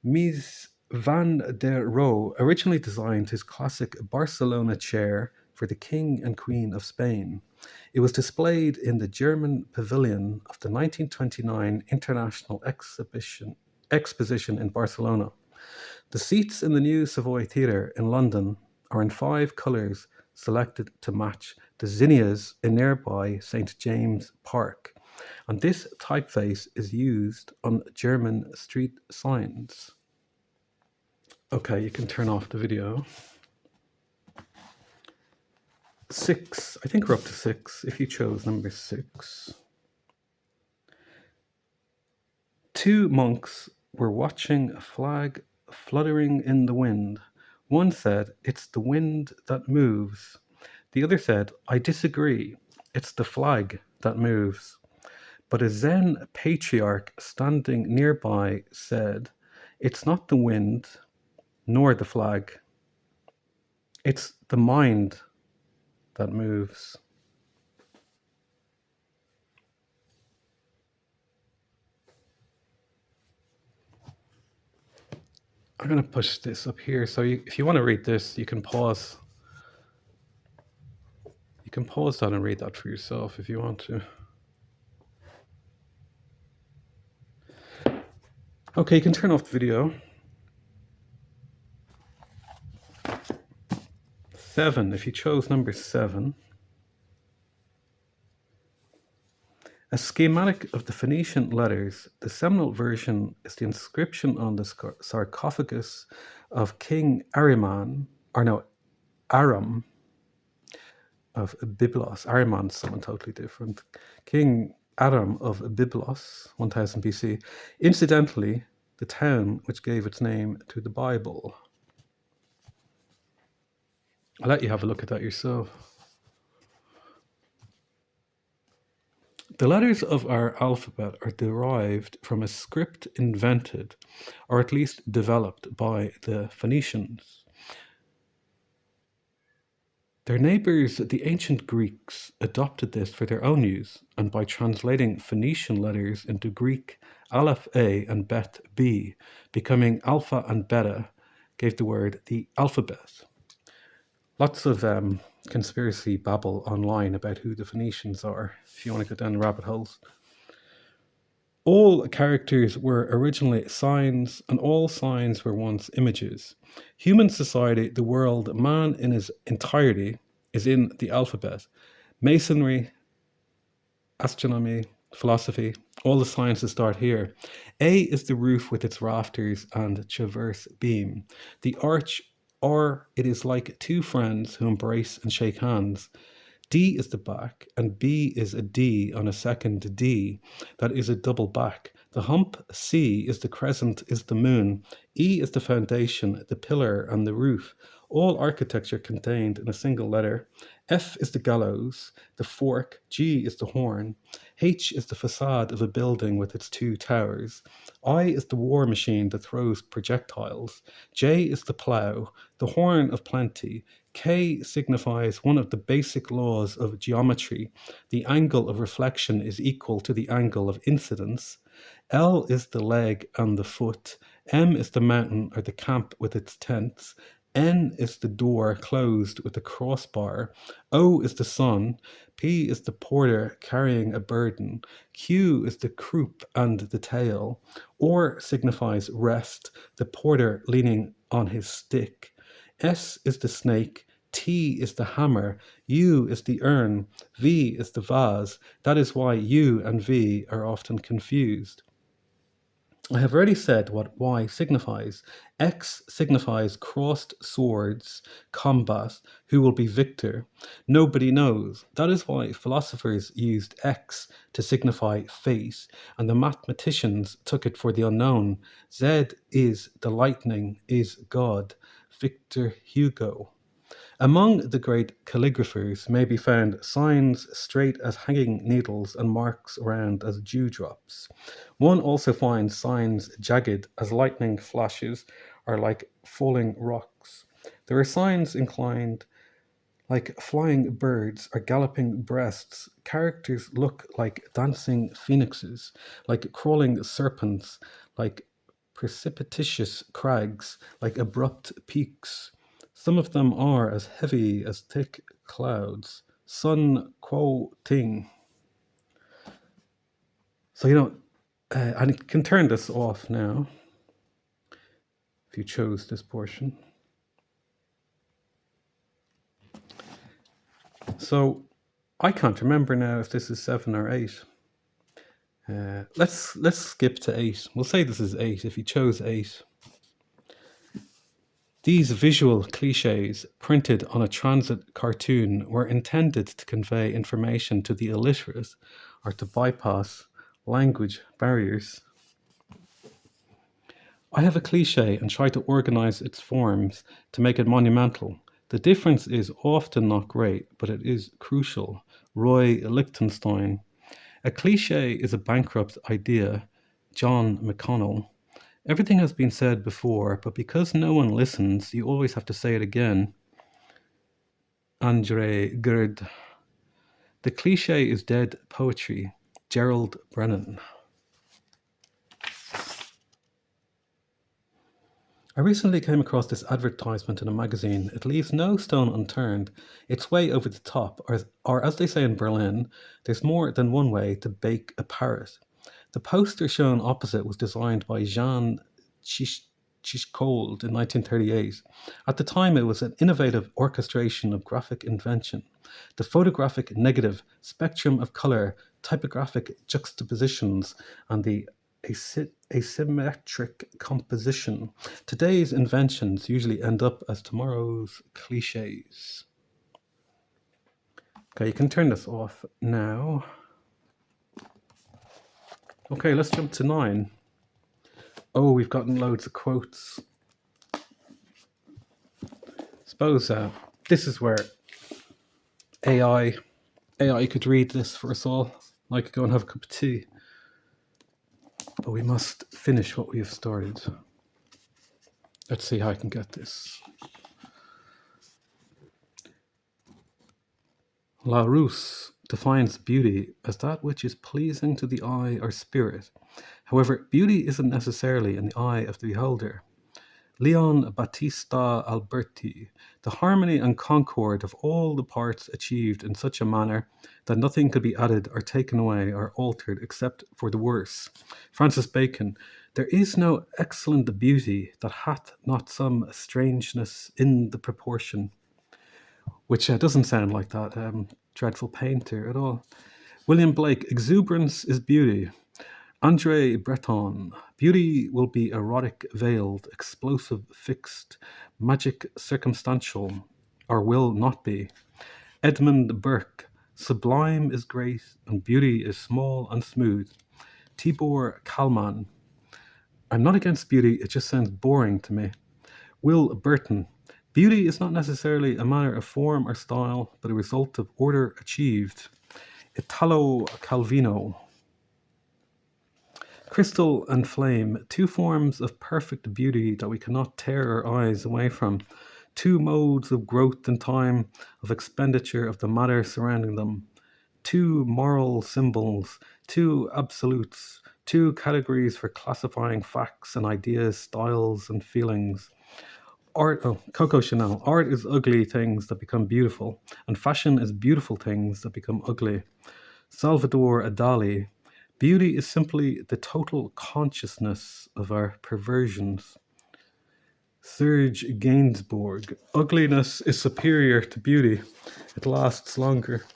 Mies van der Rohe originally designed his classic Barcelona chair for the King and Queen of Spain. It was displayed in the German pavilion of the 1929 International Exposition in Barcelona. The seats in the New Savoy Theatre in London are in 5 colours selected to match the zinnias in nearby St. James Park, and this typeface is used on German street signs. Okay, you can turn off the video. 6, I think we're up to 6, if you chose number 6. 2 monks were watching a flag fluttering in the wind. One said, "It's the wind that moves." The other said, "I disagree. It's the flag that moves." But a Zen patriarch standing nearby said, "It's not the wind, nor the flag. It's the mind that moves." I'm going to push this up here, so if you want to read this, you can pause. You can pause that and read that for yourself if you want to. Okay, you can turn off the video. 7, if you chose number 7. A schematic of the Phoenician letters, the seminal version is the inscription on the sarcophagus of King Aram of Byblos. Ahriman's someone totally different. King Adam of Byblos, 1000 BC, incidentally, the town which gave its name to the Bible. I'll let you have a look at that yourself. The letters of our alphabet are derived from a script invented, or at least developed, by the Phoenicians. Their neighbors, the ancient Greeks, adopted this for their own use, and by translating Phoenician letters into Greek Aleph A and Bet B, becoming Alpha and Beta, gave the word the alphabet. Lots of conspiracy babble online about who the Phoenicians are, if you want to go down the rabbit holes. All characters were originally signs, and all signs were once images. Human society, the world, man in his entirety, is in the alphabet. Masonry, astronomy, philosophy, all the sciences start here. A is the roof with its rafters and transverse beam. The arch, or it is like two friends who embrace and shake hands. D is the back, and B is a D on a second D. That is a double back. The hump C is the crescent, is the moon. E is the foundation, the pillar, and the roof. All architecture contained in a single letter. F is the gallows, the fork. G is the horn. H is the facade of a building with its two towers. I is the war machine that throws projectiles. J is the plough, the horn of plenty. K signifies one of the basic laws of geometry. The angle of reflection is equal to the angle of incidence. L is the leg and the foot. M is the mountain or the camp with its tents. N is the door closed with a crossbar. O is the sun. P is the porter carrying a burden. Q is the croup and the tail. R signifies rest, the porter leaning on his stick. S is the snake. T is the hammer. U is the urn. V is the vase. That is why U and V are often confused. I have already said what Y signifies. X signifies crossed swords, combat, who will be victor. Nobody knows. That is why philosophers used X to signify fate, and the mathematicians took it for the unknown. Z is the lightning, is God. Victor Hugo. Among the great calligraphers may be found signs straight as hanging needles and marks round as dewdrops. One also finds signs jagged as lightning flashes or like falling rocks. There are signs inclined like flying birds or galloping breasts. Characters look like dancing phoenixes, like crawling serpents, like precipitous crags, like abrupt peaks. Some of them are as heavy as thick clouds. Sun Quo Ting. So, I can turn this off now if you chose this portion. So, I can't remember now if this is 7 or 8. Let's skip to 8. We'll say this is 8 if you chose 8. These visual cliches, printed on a transit cartoon, were intended to convey information to the illiterate or to bypass language barriers. I have a cliche and try to organize its forms to make it monumental. The difference is often not great, but it is crucial. Roy Lichtenstein. A cliche is a bankrupt idea. John McConnell. Everything has been said before, but because no one listens, you always have to say it again. Andre Gide. The cliche is dead poetry. Gerald Brennan. I recently came across this advertisement in a magazine. It leaves no stone unturned. It's way over the top, or as they say in Berlin, there's more than one way to bake a parrot. The poster shown opposite was designed by Jean Chichkold in 1938. At the time, it was an innovative orchestration of graphic invention. The photographic negative, spectrum of color, typographic juxtapositions, and the asymmetric composition. Today's inventions usually end up as tomorrow's cliches. Okay, you can turn this off now. Okay, let's jump to 9. Oh, we've gotten loads of quotes. Suppose this is where AI could read this for us all. I could go and have a cup of tea. But we must finish what we have started. Let's see how I can get this. Larousse defines beauty as that which is pleasing to the eye or spirit. However, beauty isn't necessarily in the eye of the beholder. Leon Battista Alberti, the harmony and concord of all the parts achieved in such a manner that nothing could be added or taken away or altered except for the worse. Francis Bacon, there is no excellent beauty that hath not some strangeness in the proportion. Which doesn't sound like that dreadful painter at all. William Blake, exuberance is beauty. Andre Breton, beauty will be erotic, veiled, explosive, fixed, magic, circumstantial, or will not be. Edmund Burke, sublime is great, and beauty is small and smooth. Tibor Kalman, I'm not against beauty, it just sounds boring to me. Will Burton, beauty is not necessarily a matter of form or style, but a result of order achieved. Italo Calvino, crystal and flame, two forms of perfect beauty that we cannot tear our eyes away from, two modes of growth in time, of expenditure of the matter surrounding them, two moral symbols, two absolutes, two categories for classifying facts and ideas, styles and feelings. Coco Chanel, art is ugly things that become beautiful, and fashion is beautiful things that become ugly. Salvador Dali, beauty is simply the total consciousness of our perversions. Serge Gainsbourg, ugliness is superior to beauty. It lasts longer.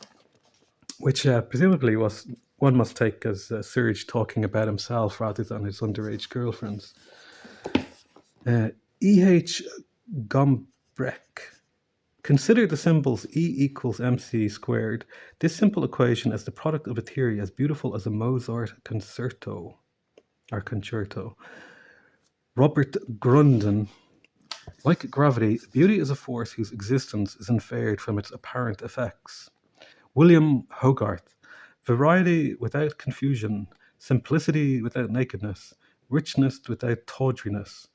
Which presumably was one must take as Serge talking about himself rather than his underage girlfriends. E.H. Gombrich, consider the symbols E equals mc squared. This simple equation as the product of a theory as beautiful as a Mozart concerto. Robert Grundon, like gravity, beauty is a force whose existence is inferred from its apparent effects. William Hogarth, variety without confusion, simplicity without nakedness, richness without tawdriness,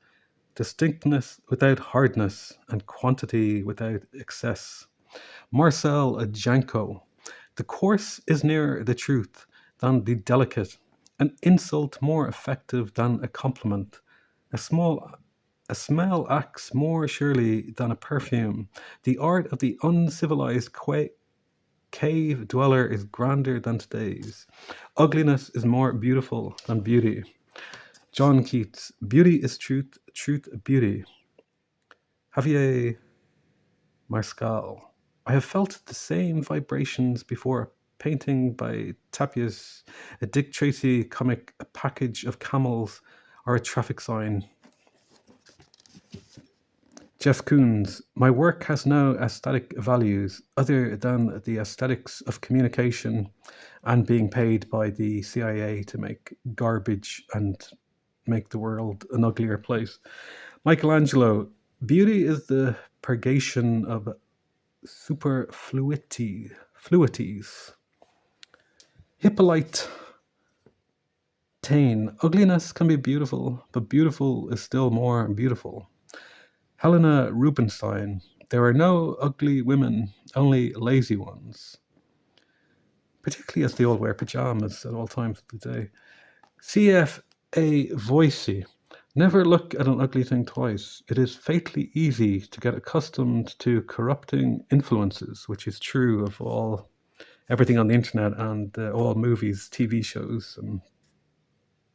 distinctness without hardness, and quantity without excess. Marcel Janko, the coarse is nearer the truth than the delicate, an insult more effective than a compliment, a smell acts more surely than a perfume. The art of the uncivilized cave dweller is grander than today's. Ugliness is more beautiful than beauty. John Keats, beauty is truth, truth beauty. Javier Marscal, I have felt the same vibrations before a painting by Tapias, a Dick Tracy comic, a package of camels, or a traffic sign. Jeff Koons, my work has no aesthetic values other than the aesthetics of communication and being paid by the CIA to make garbage and make the world an uglier place. Michelangelo, beauty is the purgation of superfluities. Hippolyte Taine, ugliness can be beautiful, but beautiful is still more beautiful. Helena Rubinstein, there are no ugly women, only lazy ones. Particularly as they all wear pajamas at all times of the day. C.F.A. Voicey, never look at an ugly thing twice. It is fatally easy to get accustomed to corrupting influences, which is true of everything on the internet and all movies, TV shows, and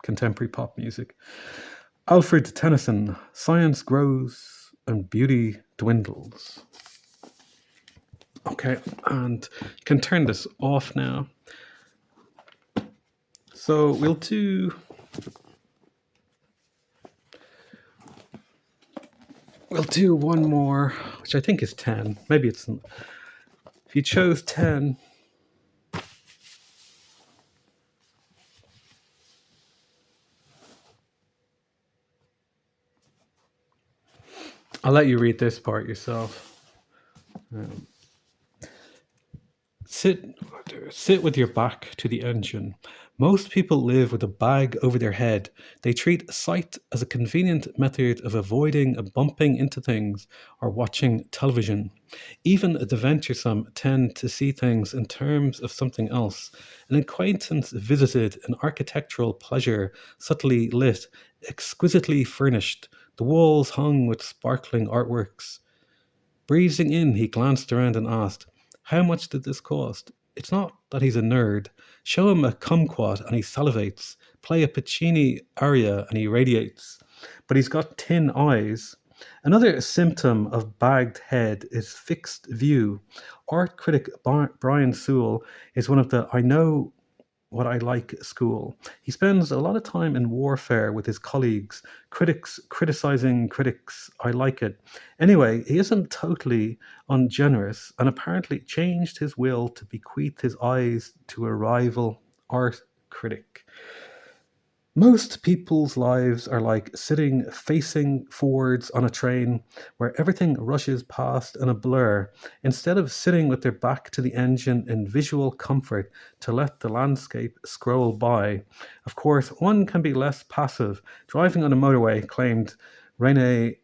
contemporary pop music. Alfred Tennyson, science grows and beauty dwindles. Okay, and you can turn this off now. So we'll do one more, which I think is 10. Maybe it's, if you chose 10, I'll let you read this part yourself. Um, Sit, sit with your back to the engine. Most people live with a bag over their head. They treat sight as a convenient method of avoiding bumping into things or watching television. Even the venturesome tend to see things in terms of something else. An acquaintance visited an architectural pleasure, subtly lit, exquisitely furnished, the walls hung with sparkling artworks. Breezing in, he glanced around and asked, "How much did this cost?" It's not that he's a nerd. Show him a kumquat and he salivates. Play a Puccini aria and he radiates. But he's got tin eyes. Another symptom of bagged head is fixed view. Art critic Brian Sewell is one of the I know what I like school. He spends a lot of time in warfare with his colleagues, critics criticizing critics. I like it. Anyway, he isn't totally ungenerous and apparently changed his will to bequeath his eyes to a rival art critic. Most people's lives are like sitting facing forwards on a train where everything rushes past in a blur, instead of sitting with their back to the engine in visual comfort to let the landscape scroll by. Of course, one can be less passive. Driving on a motorway, claimed Rene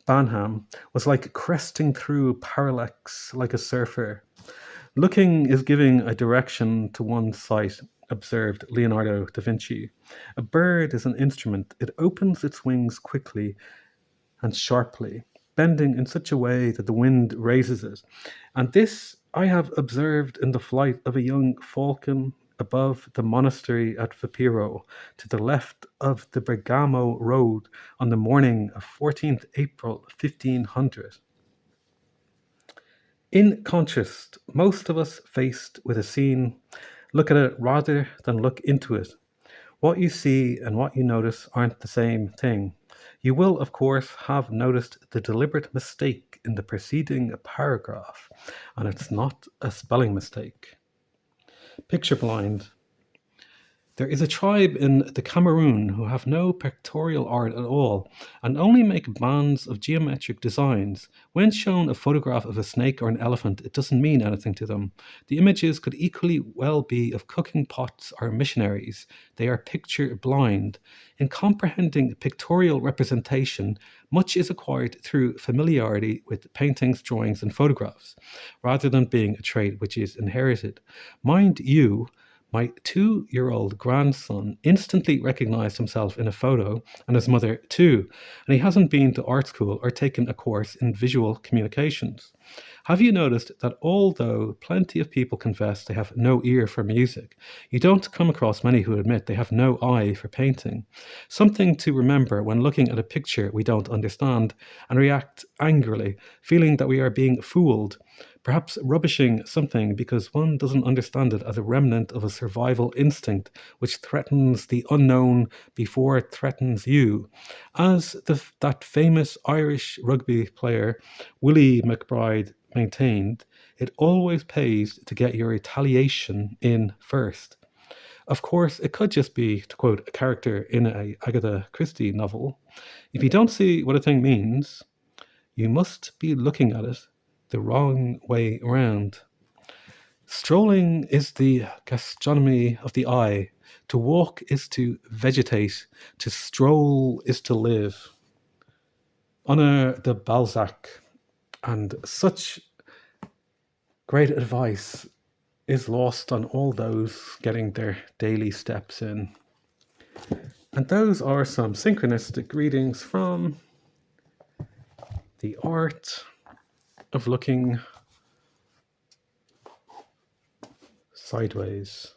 Banham, was like cresting through parallax like a surfer. Looking is giving a direction to one's sight, observed Leonardo da Vinci. A bird is an instrument. It opens its wings quickly and sharply, bending in such a way that the wind raises it. And this I have observed in the flight of a young falcon above the monastery at Vipero, to the left of the Bergamo road on the morning of 14th April 1500. In contrast, most of us faced with a scene look at it rather than look into it. What you see and what you notice aren't the same thing. You will, of course, have noticed the deliberate mistake in the preceding paragraph, and it's not a spelling mistake. Picture blind. There is a tribe in the Cameroon who have no pictorial art at all and only make bands of geometric designs. When shown a photograph of a snake or an elephant, it doesn't mean anything to them. The images could equally well be of cooking pots or missionaries. They are picture blind. In comprehending pictorial representation, much is acquired through familiarity with paintings, drawings, and photographs, rather than being a trait which is inherited. Mind you, my 2-year-old grandson instantly recognized himself in a photo, and his mother too, and he hasn't been to art school or taken a course in visual communications. Have you noticed that although plenty of people confess they have no ear for music, you don't come across many who admit they have no eye for painting? Something to remember when looking at a picture we don't understand and react angrily, feeling that we are being fooled, perhaps rubbishing something because one doesn't understand it as a remnant of a survival instinct which threatens the unknown before it threatens you. As that famous Irish rugby player, Willie McBride, maintained, it always pays to get your retaliation in first. Of course, it could just be, to quote a character in a Agatha Christie novel, if you don't see what a thing means, you must be looking at it the wrong way around. Strolling is the gastronomy of the eye. To walk is to vegetate. To stroll is to live. Honor de Balzac. And such great advice is lost on all those getting their daily steps in. And those are some synchronistic readings from The Art of Looking Sideways.